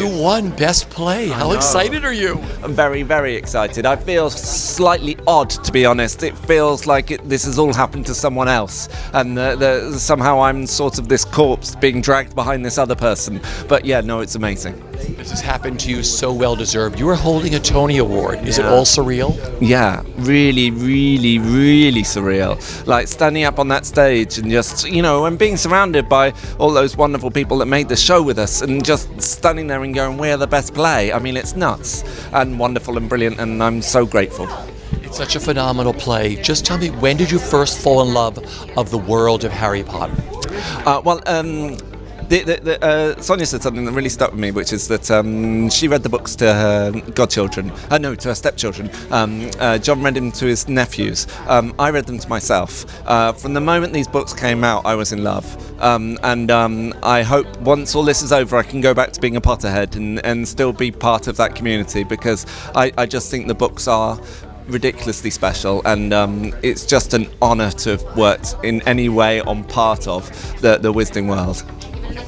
You won Best Play. How excited are you? I'm very, very excited. I feel slightly odd, to be honest. It feels like this has all happened to someone else, and somehow I'm sort of this corpse being dragged behind this other person. But yeah, no, it's amazing. This has happened to you, so well deserved. You are holding a Tony Award. Is it all surreal? Yeah, really, really, really surreal. Like standing up on that stage and just, and being surrounded by all those wonderful people that made the show with us, and just standing there and going, we're the best play. I mean, it's nuts and wonderful and brilliant, and I'm so grateful. It's such a phenomenal play. Just tell me, when did you first fall in love of the world of Harry Potter? Sonia said something that really stuck with me, which is that she read the books to her godchildren, to her stepchildren. John read them to his nephews. I read them to myself. From the moment these books came out, I was in love. I hope once all this is over, I can go back to being a Potterhead and still be part of that community, because I just think the books are ridiculously special, and it's just an honour to have worked in any way on part of the Wizarding World.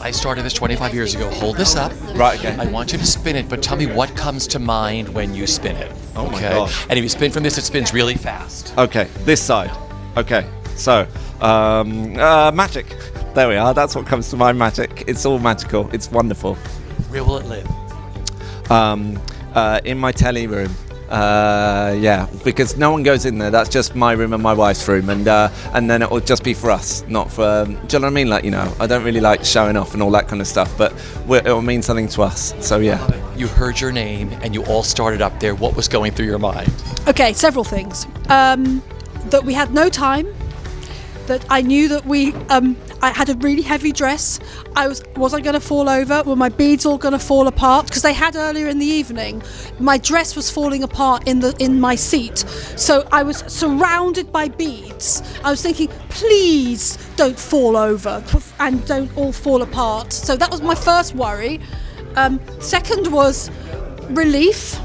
I started this 25 years ago. Hold this up. Right, okay. I want you to spin it, but tell me what comes to mind when you spin it. Oh my God. And if you spin from this, it spins really fast. Okay, this side. Okay, so, magic. There we are. That's what comes to mind, magic. It's all magical. It's wonderful. Where will it live? In my telly room. Because no one goes in there. That's just my room and my wife's room, and then it will just be for us, not for. Do you know what I mean? Like, I don't really like showing off and all that kind of stuff, but it will mean something to us. So yeah. You heard your name, and you all started up there. What was going through your mind? Okay, several things. That we had no time. That I knew that I had a really heavy dress. Was I going to fall over? Were my beads all going to fall apart? Because they had earlier in the evening. My dress was falling apart in my seat. So I was surrounded by beads. I was thinking, please don't fall over and don't all fall apart. So that was my first worry. Second was relief.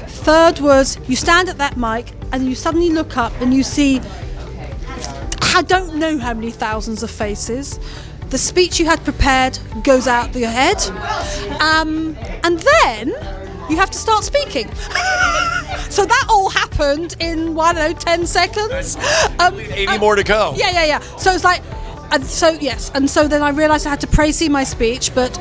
Third was you stand at that mic and you suddenly look up and you see, I don't know how many thousands of faces. The speech you had prepared goes out your head, and then you have to start speaking. So that all happened in 10 seconds. 80 more to go. Yeah. So it's like, and so then I realised I had to praise my speech, but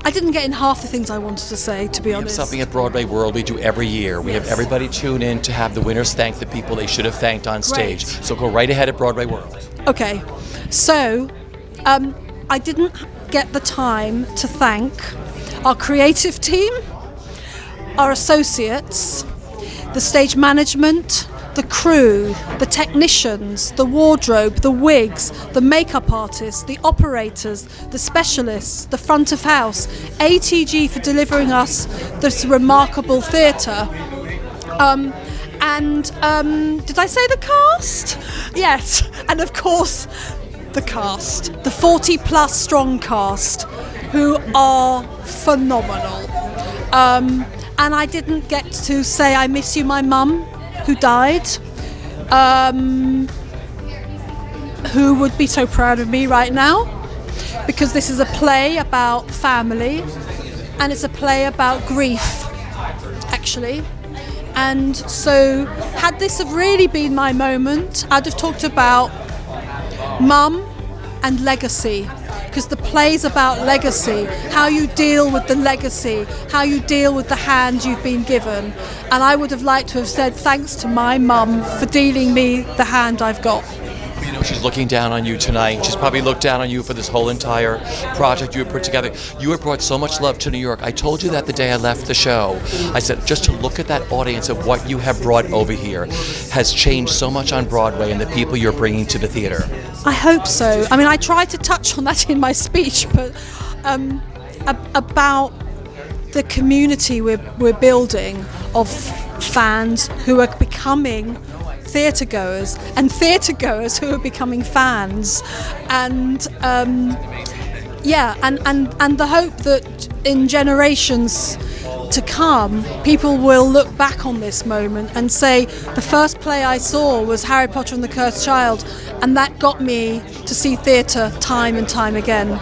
I didn't get in half the things I wanted to say, to be honest. We have something at BroadwayWorld we do every year. We have everybody tune in to have the winners thank the people they should have thanked on stage. Great. So go right ahead at BroadwayWorld. Okay, so I didn't get the time to thank our creative team, our associates, the stage management, the crew, the technicians, the wardrobe, the wigs, the makeup artists, the operators, the specialists, the front of house, ATG for delivering us this remarkable theatre. Did I say the cast? Yes, and of course the cast, the 40 plus strong cast, who are phenomenal. And I didn't get to say I miss you, my mum, who died, who would be so proud of me right now, because this is a play about family, and it's a play about grief, actually. And so had this have really been my moment, I'd have talked about mum and legacy, because the play's about legacy, how you deal with the legacy, how you deal with the hand you've been given. And I would have liked to have said thanks to my mum for dealing me the hand I've got. You know, she's looking down on you tonight. She's probably looked down on you for this whole entire project you have put together. You have brought so much love to New York. I told you that the day I left the show. I said, just to look at that audience of what you have brought over here has changed so much on Broadway and the people you're bringing to the theater. I hope so. I mean, I tried to touch on that in my speech, but about the community we're building of fans who are becoming theatre goers, and theatre goers who are becoming fans, and the hope that in generations to come people will look back on this moment and say the first play I saw was Harry Potter and the Cursed Child, and that got me to see theatre time and time again.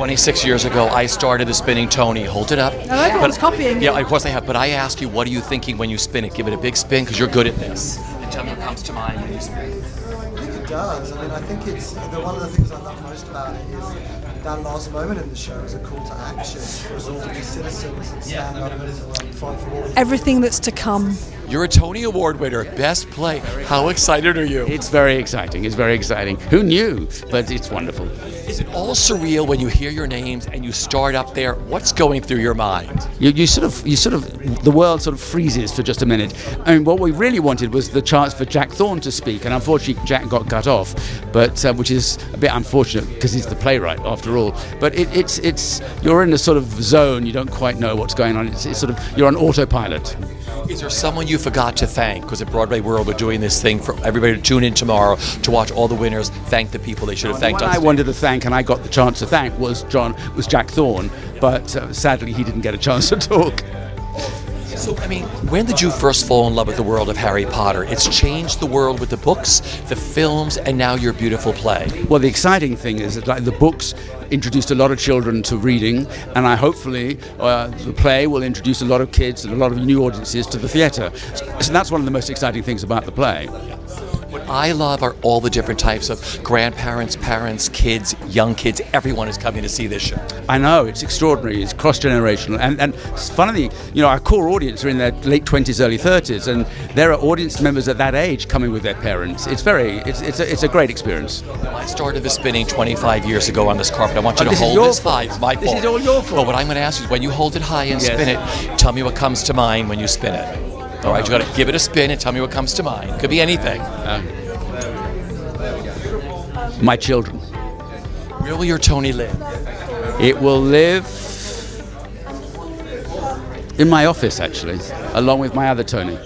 26 years ago, I started the spinning Tony. Hold it up. Now everyone's copying Yeah, you. of course they have. But I ask you, what are you thinking when you spin it? Give it a big spin, because you're good at this. And tell me what comes to mind when you spin. I think it does. I mean, I think it's one of the things I love most about it is that last moment in the show is a call to action for us all to be citizens and stand up and fight for what we Everything that's to come. You're a Tony Award winner, best play. How excited are you? It's very exciting. It's very exciting. Who knew? But it's wonderful. Is it all surreal when you hear your names and you start up there? What's going through your mind? You sort of, the world sort of freezes for just a minute. I mean, what we really wanted was the chance for Jack Thorne to speak, and unfortunately Jack got cut off, but which is a bit unfortunate because he's the playwright after all. But it's you're in a sort of zone. You don't quite know what's going on. It's sort of you're on autopilot. Is there someone you forgot to thank? Because at BroadwayWorld we're doing this thing for everybody to tune in tomorrow to watch all the winners thank the people they should have thanked The one us. I wanted to thank, and I got the chance to thank, was Jack Thorne, but sadly he didn't get a chance to talk. So, I mean, when did you first fall in love with the world of Harry Potter? It's changed the world with the books, the films, and now your beautiful play. Well, the exciting thing is that the books introduced a lot of children to reading, and hopefully the play will introduce a lot of kids and a lot of new audiences to the theatre. So that's one of the most exciting things about the play. What I love are all the different types of grandparents, parents, kids, young kids. Everyone is coming to see this show. I know, it's extraordinary, it's cross-generational, and it's funny, our core audience are in their late 20s, early 30s, and there are audience members at that age coming with their parents. It's a great experience. I started the spinning 25 years ago on this carpet. I want you to this is hold your this fault. high. It's my fault. This is all your fault. Well, what I'm going to ask you is when you hold it high and Yes. spin it, tell me what comes to mind when you spin it. All right, you got to give it a spin and tell me what comes to mind. Could be anything. My children. Where will your Tony live? It will live in my office, actually, along with my other Tony.